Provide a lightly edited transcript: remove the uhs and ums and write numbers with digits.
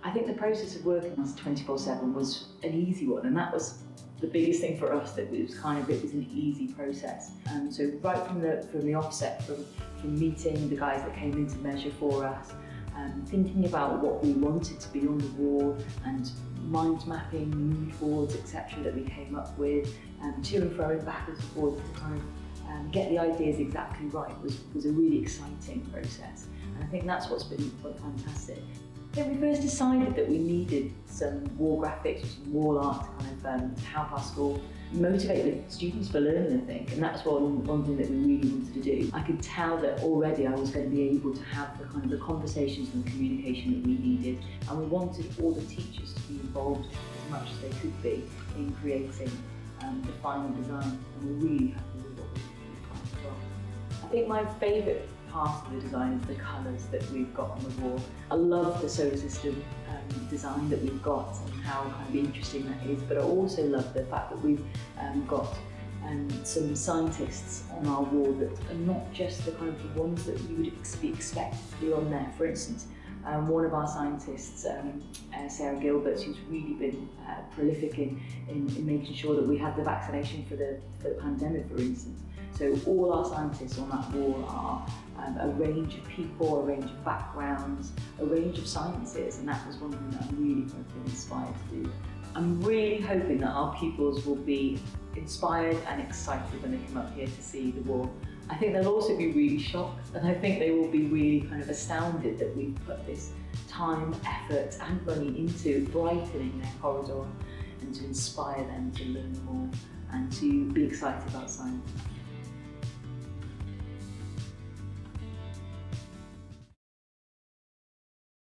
I think the process of working on 24/7 was an easy one, and that was the biggest thing for us, that it was an easy process. So right from the offset, from meeting the guys that came in to measure for us, thinking about what we wanted to be on the wall, and mind mapping, mood boards, etc. that we came up with, to and fro, backwards and forwards to kind of get the ideas exactly right was a really exciting process. And I think that's what's been fantastic. When we first decided that we needed some wall graphics or some wall art to kind of help our school motivate the students for learning, I think, and that's one thing that we really wanted to do. I could tell that already I was going to be able to have the kind of the conversations and the communication that we needed, and we wanted all the teachers to be involved as much as they could be in creating the final design, and we're really happy with what we've got as well. I think my favourite part of the design is the colours that we've got on the wall. I love the solar system design that we've got and how kind of interesting that is, but I also love the fact that we've got some scientists on our wall that are not just the kind of the ones that you would expect to be on there. For instance, one of our scientists, Sarah Gilbert, who's really been prolific in making sure that we had the vaccination for the pandemic, for instance. So all our scientists on that wall are a range of people, a range of backgrounds, a range of sciences, and that was one thing that I'm really kind of been inspired to do. I'm really hoping that our pupils will be inspired and excited when they come up here to see the wall. I think they'll also be really shocked, and I think they will be really kind of astounded that we've put this time, effort and money into brightening their corridor and to inspire them to learn more and to be excited about science.